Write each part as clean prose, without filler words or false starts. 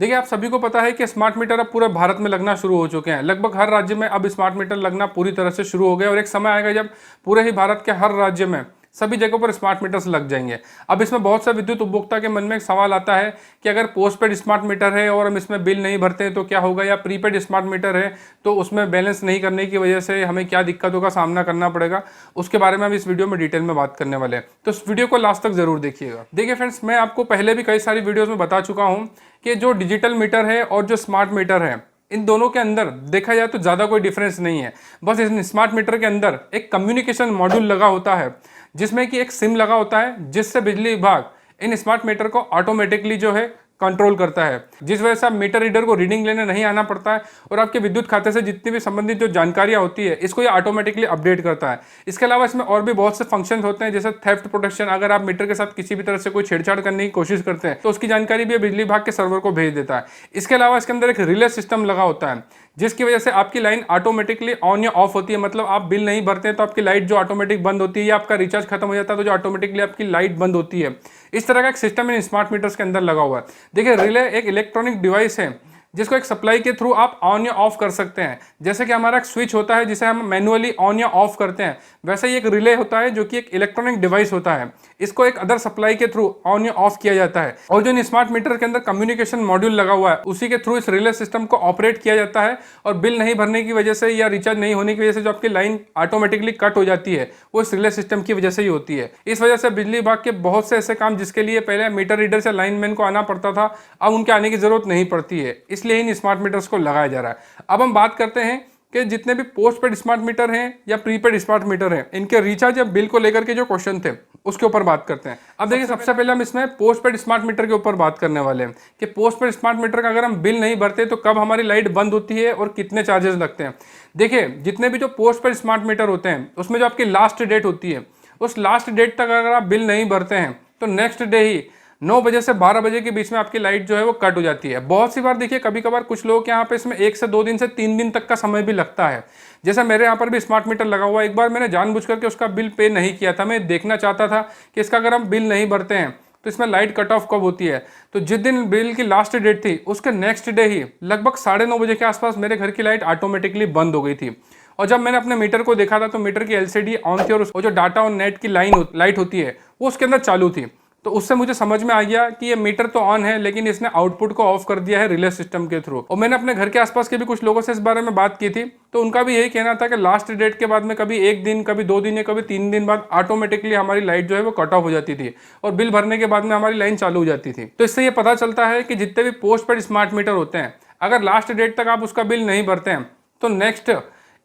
देखिए, आप सभी को पता है कि स्मार्ट मीटर अब पूरे भारत में लगना शुरू हो चुके हैं। लगभग हर राज्य में अब स्मार्ट मीटर लगना पूरी तरह से शुरू हो गया और एक समय आएगा जब पूरे ही भारत के हर राज्य में सभी जगहों पर स्मार्ट मीटर्स लग जाएंगे। अब इसमें बहुत से विद्युत उपभोक्ता के मन में एक सवाल आता है कि अगर पोस्टपेड स्मार्ट मीटर है और हम इसमें बिल नहीं भरते हैं तो क्या होगा, या प्रीपेड स्मार्ट मीटर है तो उसमें बैलेंस नहीं करने की वजह से हमें क्या दिक्कतों का सामना करना पड़ेगा। उसके बारे में हम इस वीडियो में डिटेल में बात करने वाले हैं, तो इस वीडियो को लास्ट तक जरूर देखिएगा। देखिए फ्रेंड्स, मैं आपको पहले भी कई सारी वीडियोज में बता चुका हूँ कि जो डिजिटल मीटर है और जो स्मार्ट मीटर है, इन दोनों के अंदर देखा जाए तो ज़्यादा कोई डिफरेंस नहीं है। बस इस स्मार्ट मीटर के अंदर एक कम्युनिकेशन मॉड्यूल लगा होता है जिसमें कि एक सिम लगा होता है, जिससे बिजली विभाग इन स्मार्ट मीटर को ऑटोमेटिकली जो है कंट्रोल करता है, जिस वजह से आप मीटर रीडर को रीडिंग लेने नहीं आना पड़ता है और आपके विद्युत खाते से जितनी भी संबंधित जो जानकारियां होती है इसको ये ऑटोमेटिकली अपडेट करता है। इसके अलावा इसमें और भी बहुत से फंक्शन होते हैं, जैसे थेफ्ट प्रोटेक्शन। अगर आप मीटर के साथ किसी भी तरह से कोई छेड़छाड़ करने की कोशिश करते हैं तो उसकी जानकारी भी बिजली विभाग के सर्वर को भेज देता है। इसके अलावा इसके अंदर एक रिले सिस्टम लगा होता है, जिसकी वजह से आपकी लाइन ऑटोमेटिकली ऑन या ऑफ होती है। मतलब आप बिल नहीं भरते हैं तो आपकी लाइट जो ऑटोमेटिक बंद होती है, या आपका रिचार्ज खत्म हो जाता है तो जो ऑटोमेटिकली आपकी लाइट बंद होती है। इस तरह का एक सिस्टम इन स्मार्ट मीटर्स के अंदर लगा हुआ है। देखिए, रिले एक इलेक्ट्रॉनिक डिवाइस है जिसको एक सप्लाई के थ्रू आप ऑन या ऑफ कर सकते हैं। जैसे कि हमारा एक स्विच होता है जिसे हम मैनुअली ऑन या ऑफ करते हैं, वैसे ही एक रिले होता है जो कि एक इलेक्ट्रॉनिक डिवाइस होता है। इसको एक अदर सप्लाई के थ्रू ऑन या ऑफ किया जाता है और जो इन स्मार्ट मीटर के अंदर कम्युनिकेशन मॉड्यूल लगा हुआ है उसी के थ्रू इस रिले सिस्टम को ऑपरेट किया जाता है। और बिल नहीं भरने की वजह से या रिचार्ज नहीं होने की वजह से जो आपकी लाइन ऑटोमेटिकली कट हो जाती है वो इस रिले सिस्टम की वजह से ही होती है। इस वजह से बिजली विभाग के बहुत से ऐसे काम जिसके लिए पहले मीटर रीडर से लाइनमैन को आना पड़ता था, अब उनके आने की जरूरत नहीं पड़ती है, इसलिए इन स्मार्ट मीटर्स को लगाया जा रहा है। अब हम बात करते हैं कि जितने भी पोस्ट पेड स्मार्ट मीटर हैं या प्रीपेड स्मार्ट मीटर हैं, इनके रिचार्ज या बिल को लेकर के जो क्वेश्चन थे उसके ऊपर बात करते हैं। अब देखिए, सबसे पहले हम इसमें पोस्ट पेड स्मार्ट मीटर के ऊपर बात करने वाले हैं कि पोस्ट पेड स्मार्ट मीटर का अगर हम बिल नहीं भरते तो कब हमारी लाइट बंद होती है और कितने चार्जेस लगते हैं। देखिए, जितने भी जो पोस्ट पेड स्मार्ट मीटर होते हैं उसमें जो आपकी लास्ट डेट होती है, उस लास्ट डेट तक अगर आप बिल नहीं भरते हैं तो नेक्स्ट डे ही 9 बजे से 12 बजे के बीच में आपकी लाइट जो है वो कट हो जाती है। बहुत सी बार देखिए, कभी कभार कुछ लोगों के यहाँ पे इसमें 1 से 2 दिन से 3 दिन तक का समय भी लगता है। जैसा मेरे यहाँ पर भी स्मार्ट मीटर लगा हुआ है, एक बार मैंने जानबूझ करके उसका बिल पे नहीं किया था। मैं देखना चाहता था कि इसका अगर हम बिल नहीं भरते हैं तो इसमें लाइट कट ऑफ कब होती है। तो जिस दिन बिल की लास्ट डेट थी उसके नेक्स्ट डे ही लगभग 9:30 बजे के आसपास मेरे घर की लाइट ऑटोमेटिकली बंद हो गई थी। और जब मैंने अपने मीटर को देखा था तो मीटर की LCD ऑन थी और जो डाटा और नेट की लाइट होती है वो उसके अंदर चालू थी। तो उससे मुझे समझ में आ गया कि ये मीटर तो ऑन है लेकिन इसने आउटपुट को ऑफ कर दिया है रिले सिस्टम के थ्रू। और मैंने अपने घर के आसपास के भी कुछ लोगों से इस बारे में बात की थी, तो उनका भी यही कहना था कि लास्ट डेट के बाद में कभी 1 दिन, कभी 2 दिन या कभी 3 दिन बाद ऑटोमेटिकली हमारी लाइट जो है वो कट ऑफ हो जाती थी और बिल भरने के बाद में हमारी लाइन चालू हो जाती थी। तो इससे ये पता चलता है कि जितने भी पोस्ट पेड स्मार्ट मीटर होते हैं, अगर लास्ट डेट तक आप उसका बिल नहीं भरते हैं तो नेक्स्ट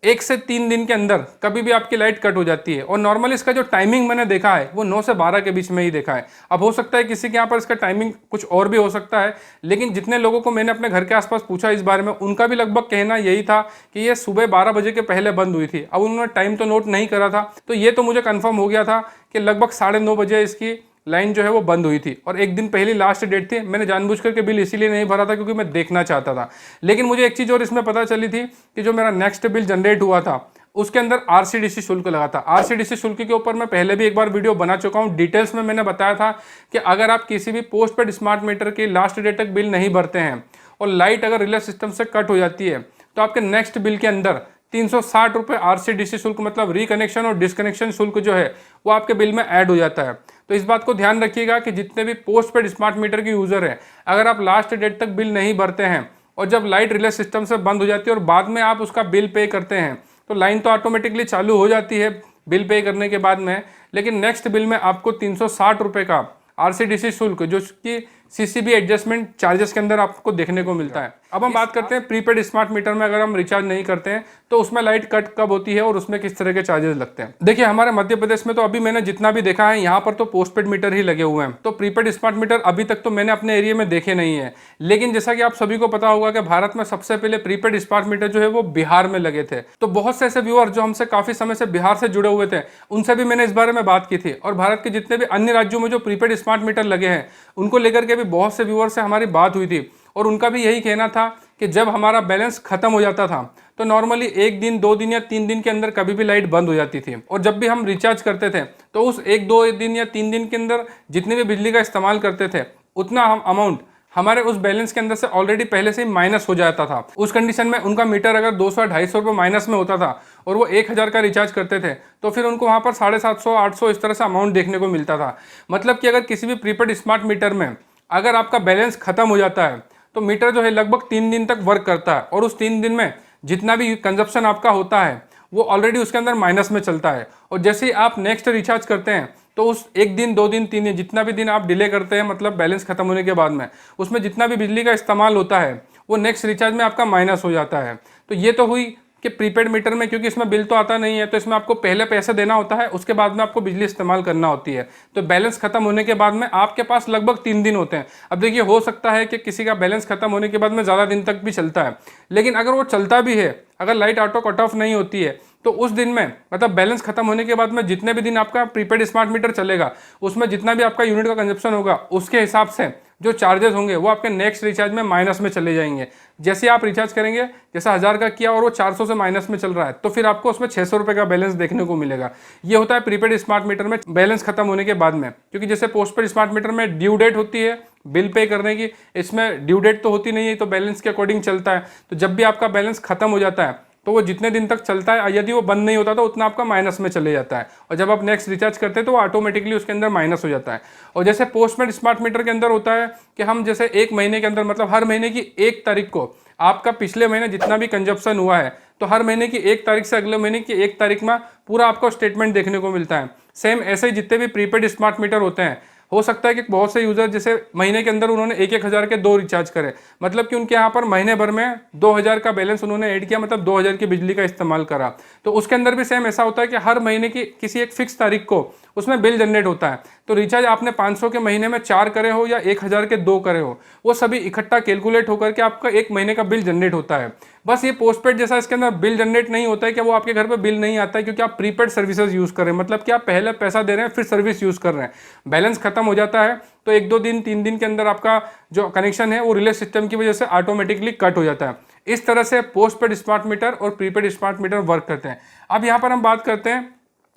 1 से 3 दिन के अंदर कभी भी आपकी लाइट कट हो जाती है। और नॉर्मली इसका जो टाइमिंग मैंने देखा है वो 9 से 12 के बीच में ही देखा है। अब हो सकता है किसी के यहाँ पर इसका टाइमिंग कुछ और भी हो सकता है, लेकिन जितने लोगों को मैंने अपने घर के आसपास पूछा इस बारे में, उनका भी लगभग कहना यही था कि ये सुबह 12 बजे के पहले बंद हुई थी। अब उन्होंने टाइम तो नोट नहीं करा था, तो ये तो मुझे कन्फर्म हो गया था कि लगभग 9:30 बजे इसकी लाइन जो है वो बंद हुई थी। और 1 दिन पहले लास्ट डेट थी। मैंने जानबूझ करके बिल इसीलिए नहीं भरा था क्योंकि मैं देखना चाहता था। लेकिन मुझे एक चीज़ और इसमें पता चली थी कि जो मेरा नेक्स्ट बिल जनरेट हुआ था उसके अंदर RCDC शुल्क लगा था। RCDC शुल्क के ऊपर मैं पहले भी एक बार वीडियो बना चुका हूँ। डिटेल्स में मैंने बताया था कि अगर आप किसी भी पोस्ट पेड स्मार्ट मीटर की लास्ट डेट तक बिल नहीं भरते हैं और लाइट अगर रिले सिस्टम से कट हो जाती है तो आपके नेक्स्ट बिल के अंदर 360 रुपये RCDC शुल्क, मतलब रिकनेक्शन और डिसकनेक्शन शुल्क जो है वो आपके बिल में ऐड हो जाता है। तो इस बात को ध्यान रखिएगा कि जितने भी पोस्ट पेड स्मार्ट मीटर के यूज़र हैं, अगर आप लास्ट डेट तक बिल नहीं भरते हैं और जब लाइट रिले सिस्टम से बंद हो जाती है और बाद में आप उसका बिल पे करते हैं तो लाइन तो ऑटोमेटिकली चालू हो जाती है बिल पे करने के बाद में, लेकिन नेक्स्ट बिल में आपको 360 रुपये का RCDC शुल्क जो कि CCB एडजस्टमेंट चार्जेस के अंदर आपको देखने को मिलता है। अब हम बात करते हैं प्रीपेड स्मार्ट मीटर में अगर हम रिचार्ज नहीं करते हैं तो उसमें लाइट कट कब होती है और उसमें किस तरह के चार्जेस लगते हैं। देखिए, हमारे मध्य प्रदेश में तो अभी मैंने जितना भी देखा है यहाँ पर तो पोस्टपेड मीटर ही लगे हुए हैं। तो प्रीपेड स्मार्ट मीटर अभी तक तो मैंने अपने एरिया में देखे नहीं है। लेकिन जैसा कि आप सभी को पता होगा कि भारत में सबसे पहले प्रीपेड स्मार्ट मीटर जो है वो बिहार में लगे थे। तो बहुत से ऐसे व्यूअर जो हमसे काफी समय से बिहार से जुड़े हुए थे, उनसे भी मैंने इस बारे में बात की थी। और भारत के जितने भी अन्य राज्यों में जो प्रीपेड स्मार्ट मीटर लगे हैं उनको लेकर के भी बहुत से व्यूअर से हमारी बात हुई थी और उनका भी यही कहना था कि जब हमारा बैलेंस खत्म हो जाता था तो नॉर्मली 1 दिन, 2 दिन या 3 दिन के अंदर कभी भी लाइट बंद हो जाती थी। और जब भी हम रिचार्ज करते थे तो उस 1-2 दिन या 3 दिन के अंदर जितनी भी बिजली का इस्तेमाल करते थे उतना हम अमाउंट हमारे उस बैलेंस के अंदर से ऑलरेडी पहले से ही माइनस हो जाता था। उस कंडीशन में उनका मीटर अगर 200-250 रुपये माइनस में होता था और वो 1000 का रिचार्ज करते थे, तो फिर उनको वहाँ पर 750-800 इस तरह से अमाउंट देखने को मिलता था। मतलब कि अगर किसी भी प्रीपेड स्मार्ट मीटर में अगर आपका बैलेंस खत्म हो जाता है तो मीटर जो है लगभग 3 दिन तक वर्क करता है, और उस 3 दिन में जितना भी कंजप्शन आपका होता है वो ऑलरेडी उसके अंदर माइनस में चलता है। और जैसे ही आप नेक्स्ट रिचार्ज करते हैं तो उस 1 दिन 2 दिन 3 दिन जितना भी दिन आप डिले करते हैं, मतलब बैलेंस खत्म होने के बाद में, उसमें जितना भी बिजली का इस्तेमाल होता है वो नेक्स्ट रिचार्ज में आपका माइनस हो जाता है। तो ये तो हुई कि प्रीपेड मीटर में, क्योंकि इसमें बिल तो आता नहीं है तो इसमें आपको पहले पैसे देना होता है, उसके बाद में आपको बिजली इस्तेमाल करना होती है। तो बैलेंस खत्म होने के बाद में आपके पास लगभग 3 दिन होते हैं। अब देखिए, हो सकता है कि किसी का बैलेंस खत्म होने के बाद में ज़्यादा दिन तक भी चलता है, लेकिन अगर वो चलता भी है, अगर लाइट ऑटो कट ऑफ नहीं होती है, तो उस दिन में मतलब बैलेंस खत्म होने के बाद में जितने भी दिन आपका प्रीपेड स्मार्ट मीटर चलेगा उसमें जितना भी आपका यूनिट का कंजप्शन होगा उसके हिसाब से जो चार्जेस होंगे वो आपके नेक्स्ट रिचार्ज में माइनस में चले जाएंगे। जैसे आप रिचार्ज करेंगे, जैसा 1000 का किया और वो 400 से माइनस में चल रहा है, तो फिर आपको उसमें 600 रुपये का बैलेंस देखने को मिलेगा। ये होता है प्रीपेड स्मार्ट मीटर में बैलेंस खत्म होने के बाद में। क्योंकि जैसे पोस्टपेड स्मार्ट मीटर में ड्यू डेट होती है बिल पे करने की, इसमें ड्यू डेट तो होती नहीं है, तो बैलेंस के अकॉर्डिंग चलता है। तो जब भी आपका बैलेंस खत्म हो जाता है तो वो जितने दिन तक चलता है, यदि वो बंद नहीं होता तो उतना आपका माइनस में चले जाता है, और जब आप नेक्स्ट रिचार्ज करते हैं तो वो ऑटोमेटिकली उसके अंदर माइनस हो जाता है। और जैसे पोस्टपेड स्मार्ट मीटर के अंदर होता है कि हम जैसे 1 महीने के अंदर, मतलब हर महीने की 1 तारीख को आपका पिछले महीने जितना भी कंजप्शन हुआ है, तो हर महीने की 1 तारीख से अगले महीने की 1 तारीख में पूरा आपको स्टेटमेंट देखने को मिलता है। सेम ऐसे ही जितने भी प्रीपेड स्मार्ट मीटर होते हैं, हो सकता है कि बहुत से यूजर जैसे महीने के अंदर उन्होंने 1-1 हज़ार के 2 रिचार्ज करे, मतलब कि उनके यहाँ पर महीने भर में 2000 का बैलेंस उन्होंने ऐड किया, मतलब 2000 की बिजली का इस्तेमाल करा। तो उसके अंदर भी सेम ऐसा होता है कि हर महीने की किसी एक फिक्स तारीख को उसमें बिल जनरेट होता है। तो रिचार्ज आपने 500 के महीने में 4 करे हो या 1000 के 2 करे हो, वो सभी इकट्ठा कैलकुलेट होकर के आपका 1 महीने का बिल जनरेट होता है। बस ये पोस्टपेड जैसा इसके अंदर बिल जनरेट नहीं होता है कि वो आपके घर पे बिल नहीं आता है, क्योंकि आप प्रीपेड सर्विसेज यूज़ कर रहे हैं, मतलब कि आप पहले पैसा दे रहे हैं फिर सर्विस यूज़ कर रहे हैं। बैलेंस खत्म हो जाता है तो 1-2 दिन 3 दिन के अंदर आपका जो कनेक्शन है वो रिले सिस्टम की वजह से ऑटोमेटिकली कट हो जाता है। इस तरह से पोस्टपेड स्मार्ट मीटर और प्रीपेड स्मार्ट मीटर वर्क करते हैं। अब यहाँ पर हम बात करते हैं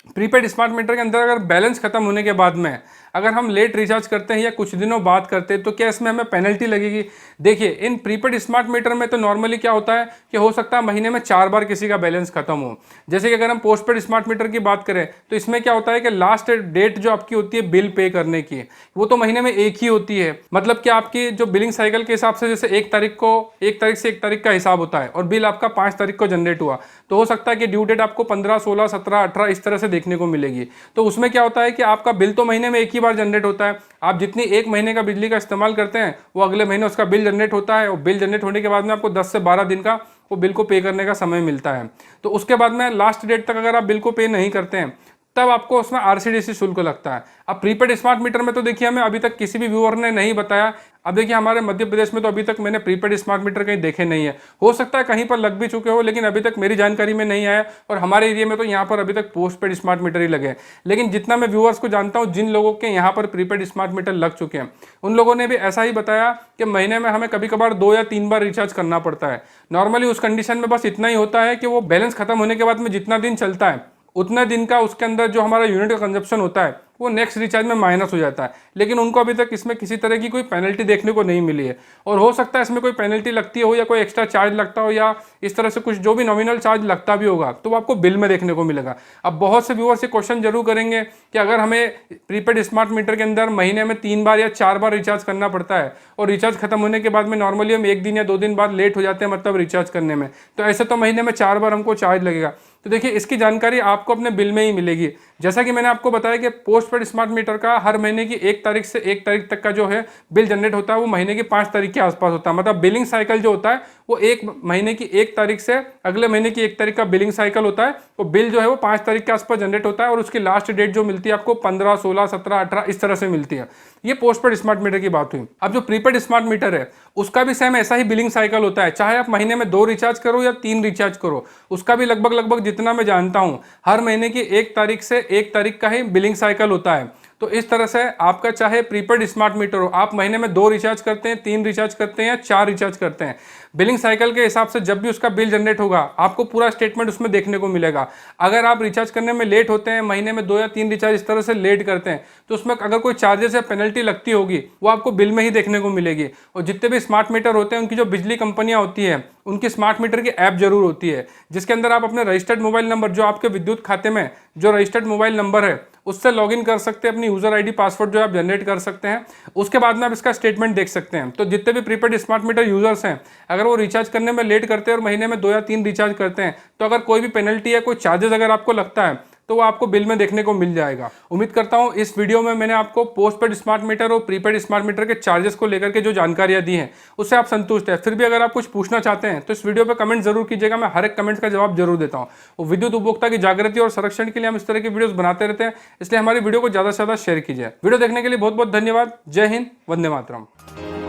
प्रीपेड स्मार्ट मीटर के अंदर अगर बैलेंस खत्म होने के बाद में अगर हम लेट रिचार्ज करते हैं या कुछ दिनों बाद करते हैं तो क्या इसमें हमें पेनल्टी लगेगी? देखिए, इन प्रीपेड स्मार्ट मीटर में तो नॉर्मली क्या होता है कि हो सकता है महीने में 4 बार किसी का बैलेंस खत्म हो। जैसे कि अगर हम पोस्टपेड स्मार्ट मीटर की बात करें तो इसमें क्या होता है कि लास्ट डेट जो आपकी होती है बिल पे करने की, वो तो महीने में एक ही होती है। मतलब कि आपकी जो बिलिंग साइकिल के हिसाब से जैसे 1 तारीख से 1 तारीख का हिसाब होता है और बिल आपका 5 तारीख को जनरेट हुआ, तो हो सकता है कि ड्यू डेट आपको 15, 16, 17, 18 इस तरह से देखने को मिलेगी। तो उसमें क्या होता है कि आपका बिल तो महीने में एक ही बार जनरेट होता है, आप जितनी 1 महीने का बिजली का इस्तेमाल करते हैं वो अगले महीने उसका बिल जनरेट होता है, और बिल जनरेट होने के बाद में आपको 10 से 12 दिन का वो बिल को पे करने का समय मिलता है। तो उसके बाद में लास्ट डेट तक अगर आप बिल को पे नहीं करते हैं तब आपको उसमें आरसीडीसी शुल्क लगता है। अब प्रीपेड स्मार्ट मीटर में तो देखिए हमें अभी तक किसी भी व्यूअर ने नहीं बताया। अब देखिए, हमारे मध्य प्रदेश में तो अभी तक मैंने प्रीपेड स्मार्ट मीटर कहीं देखे नहीं है। हो सकता है कहीं पर लग भी चुके हो, लेकिन अभी तक मेरी जानकारी में नहीं आया, और हमारे एरिया में तो यहाँ पर अभी तक पोस्टपेड स्मार्ट मीटर ही लगे। लेकिन जितना मैं व्यूअर्स को जानता हूँ, जिन लोगों के यहाँ पर प्रीपेड स्मार्ट मीटर लग चुके हैं, उन लोगों ने भी ऐसा ही बताया कि महीने में हमें कभी कभार 2 या 3 बार रिचार्ज करना पड़ता है। नॉर्मली उस कंडीशन में बस इतना ही होता है कि वो बैलेंस खत्म होने के बाद में जितना दिन चलता है उतना दिन का उसके अंदर जो हमारा यूनिट का कंजप्शन होता है वो नेक्स्ट रिचार्ज में माइनस हो जाता है। लेकिन उनको अभी तक इसमें किसी तरह की कोई पेनल्टी देखने को नहीं मिली है, और हो सकता है इसमें कोई पेनल्टी लगती हो या कोई एक्स्ट्रा चार्ज लगता हो या इस तरह से कुछ जो भी नॉमिनल चार्ज लगता भी होगा तो वो आपको बिल में देखने को मिलेगा। अब बहुत से व्यूअर्स ये क्वेश्चन जरूर करेंगे कि अगर हमें प्रीपेड स्मार्ट मीटर के अंदर महीने में 3 बार या 4 बार रिचार्ज करना पड़ता है और रिचार्ज खत्म होने के बाद में नॉर्मली हम 1 दिन या 2 दिन बाद लेट हो जाते हैं मतलब रिचार्ज करने में, तो ऐसे तो महीने में 4 बार हमको चार्ज लगेगा। तो देखिए, इसकी जानकारी आपको अपने बिल में ही मिलेगी। जैसा कि मैंने आपको बताया कि पोस्टपेड स्मार्ट मीटर का हर महीने की 1 तारीख से 1 तारीख तक का जो है बिल जनरेट होता है वो महीने की 5 तारीख के आसपास होता है। मतलब बिलिंग साइकिल जो होता है वो 1 महीने की 1 तारीख से अगले महीने की 1 तारीख का बिलिंग साइकिल होता है। वो बिल जो है वो 5 तारीख के आसपास जनरेट होता है, और उसकी लास्ट डेट जो मिलती है आपको 15, 16, 17, 18 इस तरह से मिलती है। ये पोस्टपेड स्मार्ट मीटर की बात हुई। अब जो प्रीपेड स्मार्ट मीटर है उसका भी सेम ऐसा ही बिलिंग साइकिल होता है, चाहे आप महीने में 2 रिचार्ज करो या 3 रिचार्ज करो, उसका भी लगभग जितना मैं जानता हूँ हर महीने की 1 तारीख से 1 तारीख का ही बिलिंग साइकिल होता है। तो इस तरह से आपका चाहे प्रीपेड स्मार्ट मीटर हो, आप महीने में 2 रिचार्ज करते हैं, 3 रिचार्ज करते हैं या 4 रिचार्ज करते हैं, बिलिंग साइकिल के हिसाब से जब भी उसका बिल जनरेट होगा आपको पूरा स्टेटमेंट उसमें देखने को मिलेगा। अगर आप रिचार्ज करने में लेट होते हैं, महीने में 2 या 3 रिचार्ज इस तरह से लेट करते हैं, तो उसमें अगर कोई चार्जेस या पेनल्टी लगती होगी वो आपको बिल में ही देखने को मिलेगी। और जितने भी स्मार्ट मीटर होते हैं उनकी जो बिजली कंपनियां होती है उनकी स्मार्ट मीटर की ऐप जरूर होती है, जिसके अंदर आप अपने रजिस्टर्ड मोबाइल नंबर, जो आपके विद्युत खाते में जो रजिस्टर्ड मोबाइल नंबर है उससे लॉगिन कर सकते हैं, अपनी यूजर आईडी पासवर्ड जो आप जनरेट कर सकते हैं। उसके बाद में आप इसका स्टेटमेंट देख सकते हैं। तो जितने भी प्रीपेड स्मार्ट मीटर यूजर्स हैं, अगर वो रिचार्ज करने में लेट करते हैं और महीने में 2 या 3 रिचार्ज करते हैं, तो अगर कोई भी पेनल्टी या कोई चार्जेस अगर आपको लगता है तो वो आपको बिल में देखने को मिल जाएगा। उम्मीद करता हूं इस वीडियो में मैंने आपको पोस्टपेड स्मार्ट मीटर और प्रीपेड स्मार्ट मीटर के चार्जेस को लेकर के जो जानकारियां दी हैं उससे आप संतुष्ट हैं। फिर भी अगर आप कुछ पूछना चाहते हैं तो इस वीडियो पर कमेंट जरूर कीजिएगा, मैं हर एक कमेंट का जवाब जरूर देता हूं। वो विद्युत उपभोक्ता की जागृति और संरक्षण के लिए हम इस तरह की वीडियोस बनाते रहते हैं, इसलिए हमारी वीडियो को ज्यादा से ज्यादा शेयर कीजिए। वीडियो देखने के लिए बहुत बहुत धन्यवाद। जय हिंद, वंदे मातरम।